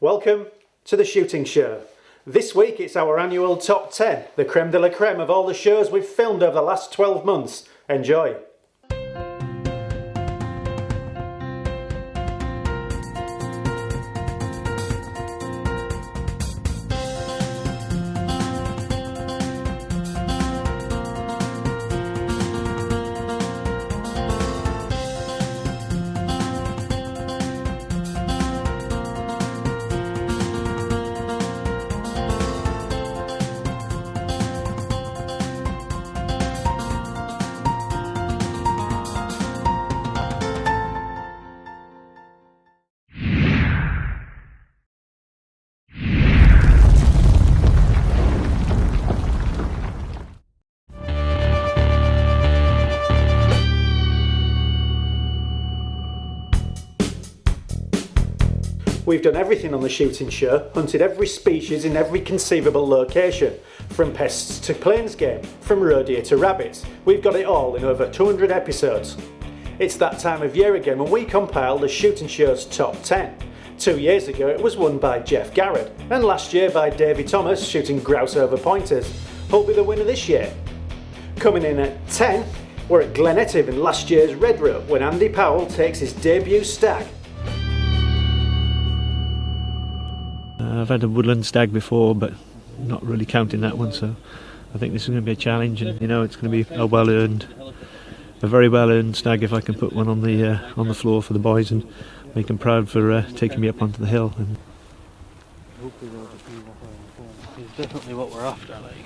Welcome to the shooting show. This week it's our annual top 10, the creme de la creme of all the shows we've filmed over the last 12 months. Enjoy. We've done everything on the shooting show, hunted every species in every conceivable location, from pests to plains game, from roe deer to rabbits. We've got it all in over 200 episodes. It's that time of year again when we compile the shooting show's top 10. 2 years ago it was won by Jeff Garrett, and last year by Davey Thomas shooting grouse over pointers. Who'll be the winner this year? Coming in at 10, we're at Glen Etive in last year's Red Rope when Andy Powell takes his debut stag. I've had a woodland stag before, but not really counting that one, so I think this is going to be a challenge, and it's going to be a very well-earned stag if I can put one on the floor for the boys and make them proud for taking me up onto the hill. And it's definitely what we're after, like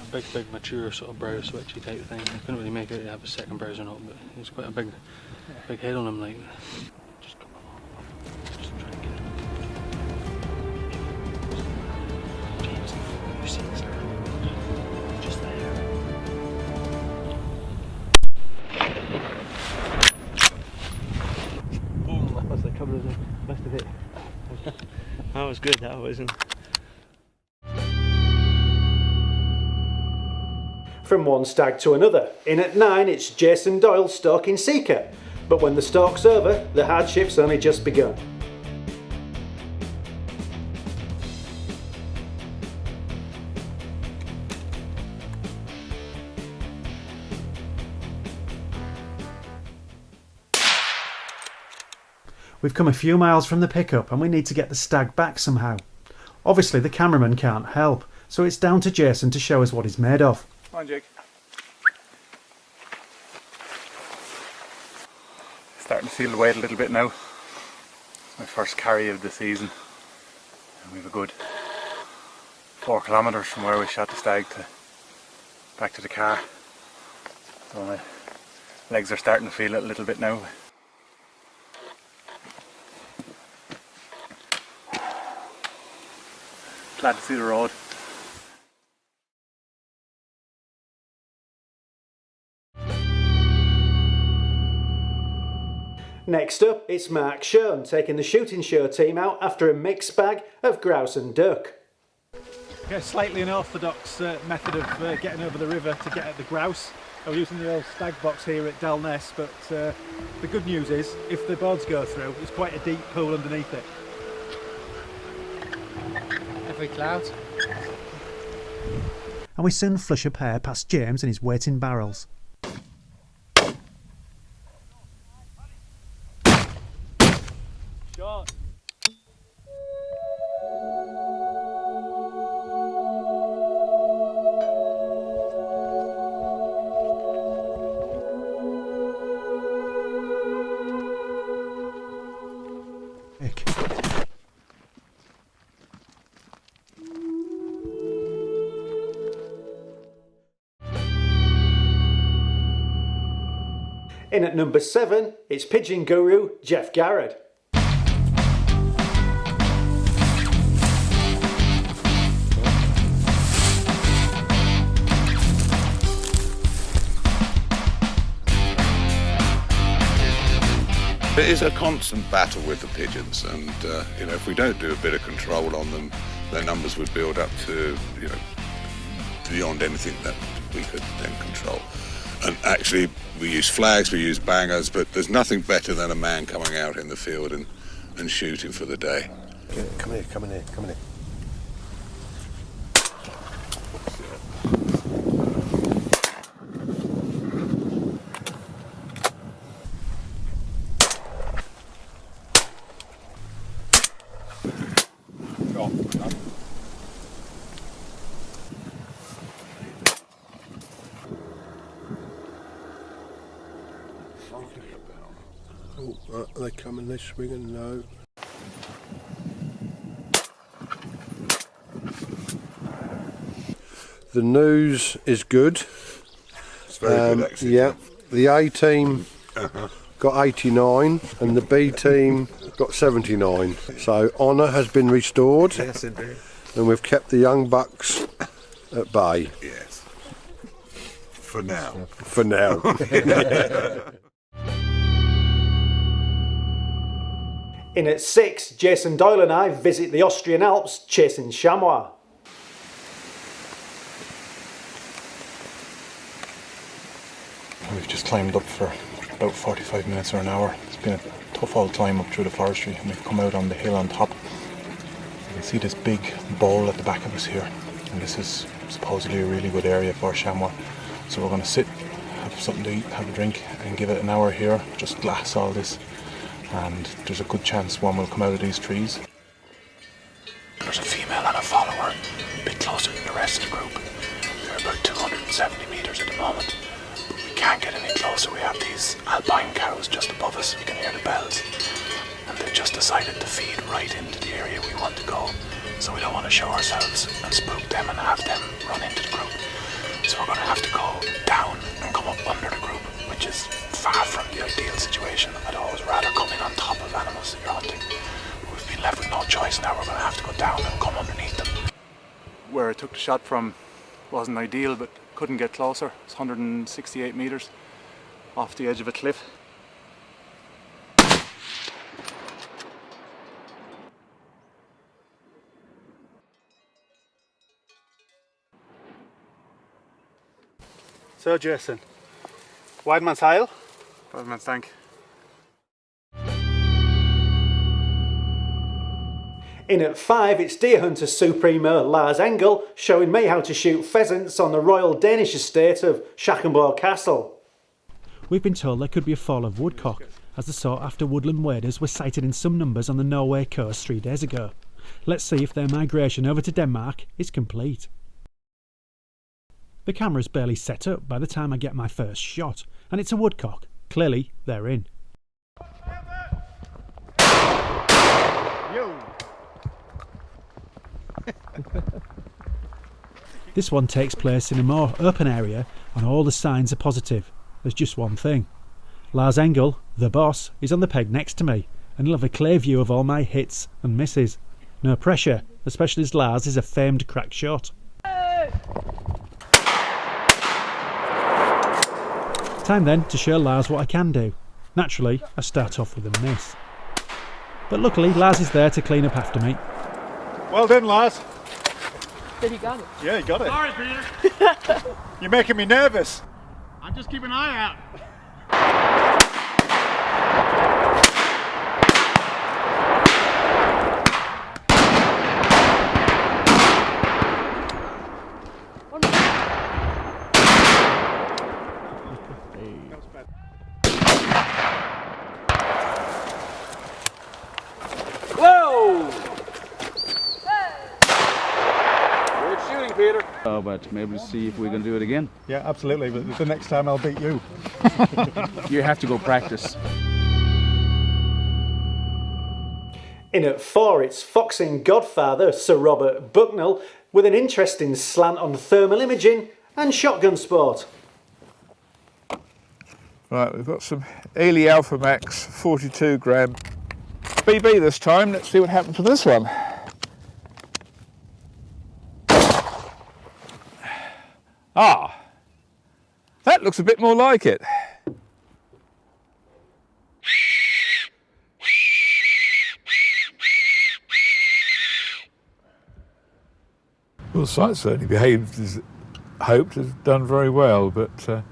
a big mature sort of brow switchy type thing. I couldn't really make it have a second brows or not, but it's quite a big head on him, like. That was good, that wasn't. From one stag to another. In at 9 it's Jason Doyle stalking Seeker, but when the stalk's over, the hardship's only just begun. We've come a few miles from the pickup and we need to get the stag back somehow. Obviously the cameraman can't help, so it's down to Jason to show us what he's made of. Come on, Jake. Starting to feel the weight a little bit now. It's my first carry of the season. And we have a good 4 kilometres from where we shot the stag to back to the car. So my legs are starting to feel it a little bit now. Glad to see the road. Next up, it's Mark Schoen taking the shooting show team out after a mixed bag of grouse and duck. Okay, slightly unorthodox method of getting over the river to get at the grouse. I'm using the old stag box here at Dalness, but the good news is, if the boards go through, there's quite a deep pool underneath it. Every cloud. And we soon flush a pair past James and his waiting barrels. Shot. In at number 7, it's pigeon guru Jeff Garrett. It is a constant battle with the pigeons, and if we don't do a bit of control on them, their numbers would build up to beyond anything that we could then control. And actually, we use flags, we use bangers, but there's nothing better than a man coming out in the field and and shooting for the day. Okay, come in here. Oh, are they coming? They're swinging? No. The news is good. It's very good, actually. Yeah, the A team got 89 and the B team got 79. So honour has been restored. Yes, indeed. And we've kept the young bucks at bay. Yes. For now. For now. In at 6, Jason Doyle and I visit the Austrian Alps chasing chamois. We've just climbed up for about 45 minutes or an hour. It's been a tough old climb up through the forestry, and we've come out on the hill on top. You can see this big bowl at the back of us here, and this is supposedly a really good area for chamois. So we're going to sit, have something to eat, have a drink, and give it an hour here, just glass all this, and there's a good chance one will come out of these trees. There's a female and a follower, a bit closer than the rest of the group. They're about 270 metres at the moment. Can't get any closer. We have these alpine cows just above us. We can hear the bells, and they've just decided to feed right into the area we want to go, so we don't want to show ourselves and spook them and have them run into the group. So we're going to have to go down and come up under the group, which is far from the ideal situation. I'd always rather come in on top of animals that you're hunting. We've been left with no choice. Now we're going to have to go down and come underneath them. Where I took the shot from wasn't ideal, but couldn't get closer. It's 168 metres off the edge of a cliff. So Jason, wide man's hail. Wide man's thank. In at 5, it's deer hunter supremo Lars Engel showing me how to shoot pheasants on the royal Danish estate of Schackenborg Castle. We've been told there could be a fall of woodcock, as the sought-after woodland waders were sighted in some numbers on the Norway coast 3 days ago. Let's see if their migration over to Denmark is complete. The camera's barely set up by the time I get my first shot, and it's a woodcock. Clearly, they're in. This one takes place in a more open area and all the signs are positive. There's just one thing. Lars Engel, the boss, is on the peg next to me and he'll have a clear view of all my hits and misses. No pressure, especially as Lars is a famed crack shot. Time then to show Lars what I can do. Naturally, I start off with a miss. But luckily Lars is there to clean up after me. Well done, Lars. Did you got it? Yeah, you got it. Sorry, Peter. You're making me nervous. I'm just keeping an eye out. Whoa! Good shooting, Peter. Oh, but maybe we'll see if we can do it again. Yeah, absolutely, but the next time I'll beat you. You have to go practice. In at 4, it's foxing godfather Sir Robert Bucknell with an interesting slant on thermal imaging and shotgun sport. Right, we've got some Ely Alpha Max 42 gram BB this time. Let's see what happens with this one. Ah, that looks a bit more like it. Well, the sight certainly behaved as hoped, has done very well, but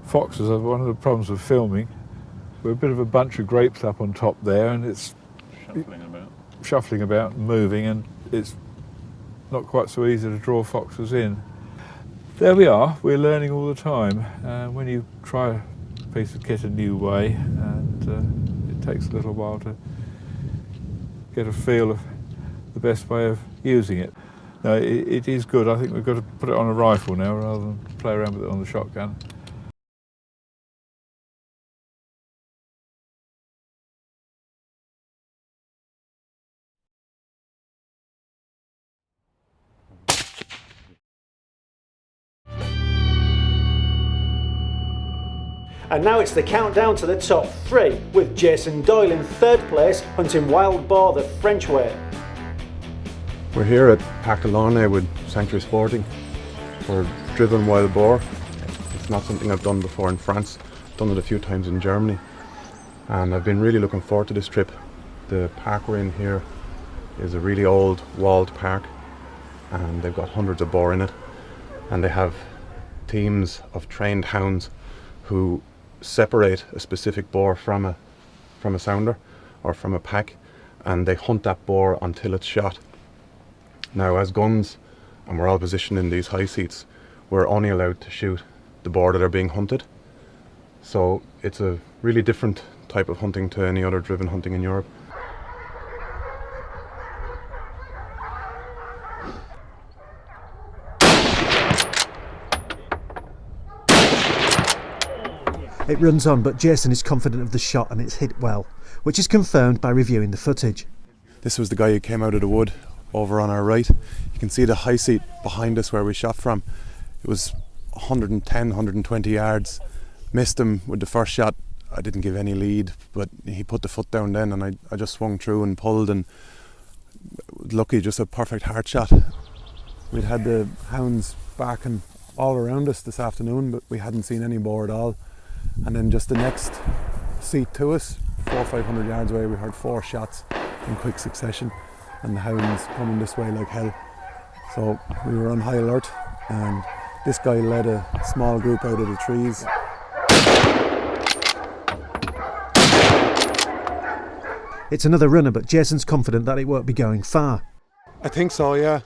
foxes are one of the problems with filming. We're a bit of a bunch of grapes up on top there, and it's shuffling about, moving, and it's not quite so easy to draw foxes in. There we are, we're learning all the time. When you try a piece of kit a new way, and it takes a little while to get a feel of the best way of using it. No, it is good. I think we've got to put it on a rifle now rather than play around with it on the shotgun. And now it's the countdown to the top 3, with Jason Doyle in 3rd place, hunting wild boar the French way. We're here at Parc de Launay with Sanctuary Sporting for driven wild boar. It's not something I've done before in France. I've done it a few times in Germany, and I've been really looking forward to this trip. The park we're in here is a really old walled park, and they've got hundreds of boar in it, and they have teams of trained hounds who separate a specific boar from a sounder or from a pack, and they hunt that boar until it's shot. Now, as guns, and we're all positioned in these high seats, we're only allowed to shoot the boar that are being hunted. So it's a really different type of hunting to any other driven hunting in Europe. It runs on, but Jason is confident of the shot and it's hit well, which is confirmed by reviewing the footage. This was the guy who came out of the wood over on our right. You can see the high seat behind us where we shot from. It was 110, 120 yards. Missed him with the first shot. I didn't give any lead, but he put the foot down then, and I just swung through and pulled, and lucky, just a perfect heart shot. We'd had the hounds barking all around us this afternoon, but we hadn't seen any boar at all. And then just the next seat to us, 400 or 500 yards away, we heard 4 shots in quick succession, and the hounds coming this way like hell. So we were on high alert, and this guy led a small group out of the trees. It's another runner, but Jason's confident that it won't be going far. I think so, yeah.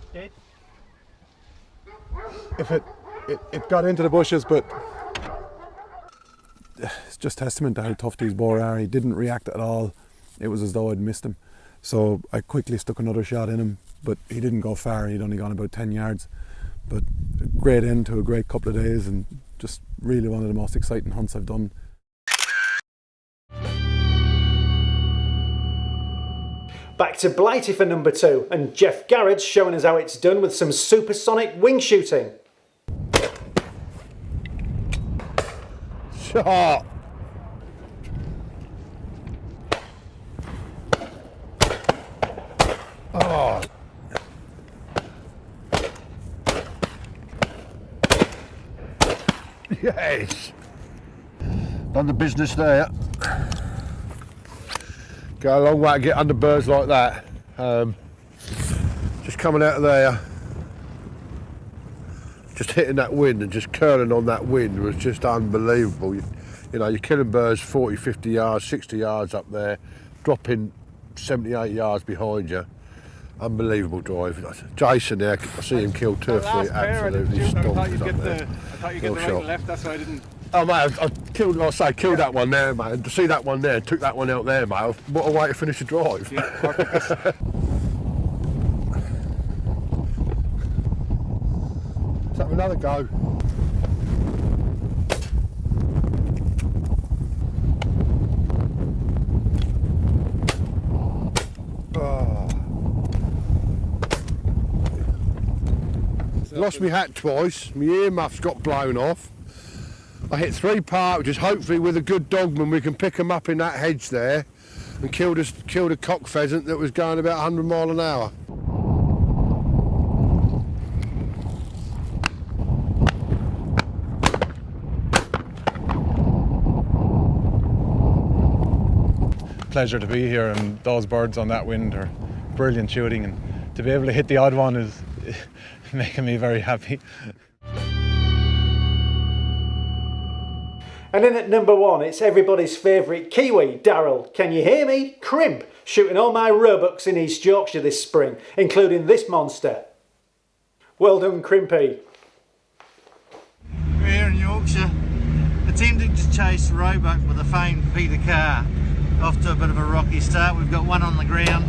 If it got into the bushes, but it's just testament to how tough these boar are. He didn't react at all. It was as though I'd missed him. So I quickly stuck another shot in him, but he didn't go far. He'd only gone about 10 yards. But a great end to a great couple of days, and just really one of the most exciting hunts I've done. Back to Blighty for number 2, and Jeff Garrett's showing us how it's done with some supersonic wing shooting. Shot! Oh! Yes! Done the business there. Go a long way to get under birds like that. Just coming out of there, just hitting that wind and just curling on that wind was just unbelievable. You know, you're killing birds 40, 50 yards, 60 yards up there, dropping 78 yards behind you. Unbelievable drive. Jason there, I see him kill 2 or 3 absolutely stompers up there. I thought you'd get the right and left, that's why I didn't. Oh mate, I killed, like I say, killed that one there, mate. To see that one there, took that one out there, mate. What a way to finish the drive. Yeah, perfect. Let's have another go. Oh. Lost my hat twice, my earmuffs got blown off. I hit 3 partridges, hopefully with a good dogman we can pick them up in that hedge there and killed a cock pheasant that was going about 100 miles an hour. Pleasure to be here, and those birds on that wind are brilliant shooting, and to be able to hit the odd one is making me very happy. And in at number 1, it's everybody's favourite Kiwi, Daryl. Can you hear me? Crimp, shooting all my roebucks in East Yorkshire this spring, including this monster. Well done, Crimpy. We're here in Yorkshire, attempting to chase roebuck with the famed Peter Carr. Off to a bit of a rocky start. We've got one on the ground,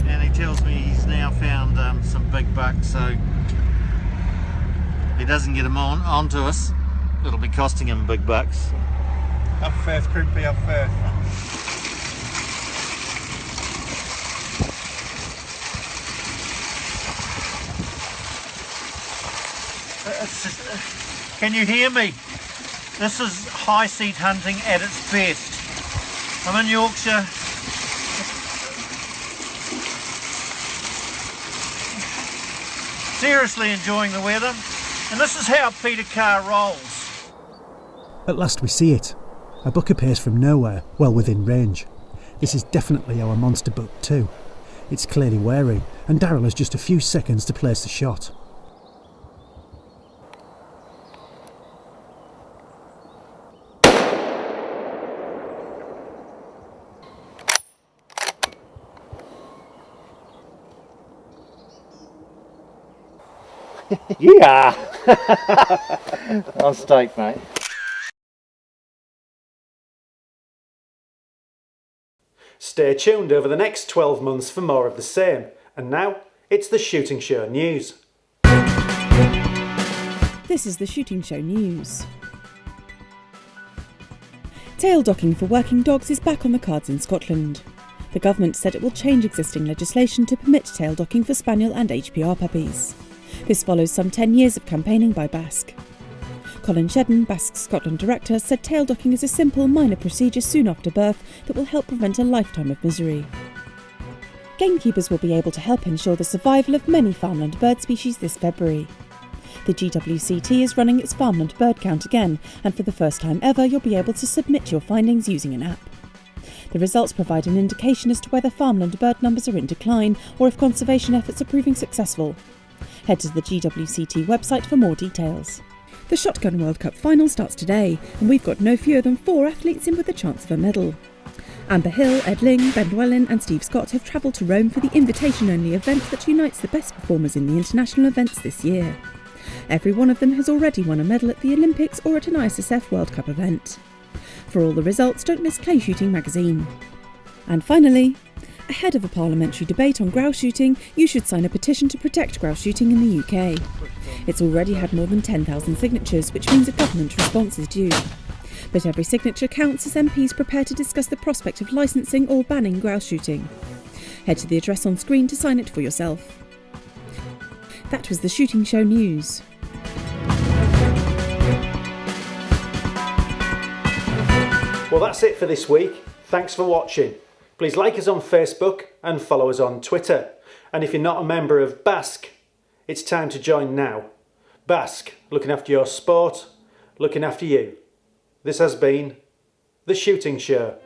and he tells me he's now found some big bucks, so if he doesn't get them onto us, it'll be costing him big bucks. Up first, Crimpy, up first. Can you hear me? This is high seat hunting at its best. I'm in Yorkshire. Seriously enjoying the weather, and this is how Peter Carr rolls. At last we see it. A buck appears from nowhere, well within range. This is definitely our monster buck too. It's clearly wary, and Daryl has just a few seconds to place the shot. Yeah! On stake, mate. Stay tuned over the next 12 months for more of the same. And now, it's the Shooting Show News. This is the Shooting Show News. Tail docking for working dogs is back on the cards in Scotland. The government said it will change existing legislation to permit tail docking for spaniel and HPR puppies. This follows some 10 years of campaigning by BASC. Colin Shedden, BASC's Scotland director, said tail docking is a simple, minor procedure soon after birth that will help prevent a lifetime of misery. Gamekeepers will be able to help ensure the survival of many farmland bird species this February. The GWCT is running its farmland bird count again, and for the first time ever you'll be able to submit your findings using an app. The results provide an indication as to whether farmland bird numbers are in decline or if conservation efforts are proving successful. Head to the GWCT website for more details. The Shotgun World Cup final starts today, and we've got no fewer than 4 athletes in with a chance of a medal. Amber Hill, Ed Ling, Ben Dwellin and Steve Scott have travelled to Rome for the invitation-only event that unites the best performers in the international events this year. Every one of them has already won a medal at the Olympics or at an ISSF World Cup event. For all the results, don't miss Clay Shooting magazine. And finally, ahead of a parliamentary debate on grouse shooting, you should sign a petition to protect grouse shooting in the UK. It's already had more than 10,000 signatures, which means a government response is due. But every signature counts as MPs prepare to discuss the prospect of licensing or banning grouse shooting. Head to the address on screen to sign it for yourself. That was the Shooting Show News. Well, that's it for this week. Thanks for watching. Please like us on Facebook and follow us on Twitter. And if you're not a member of BASC, it's time to join now. BASC, looking after your sport, looking after you. This has been The Shooting Show.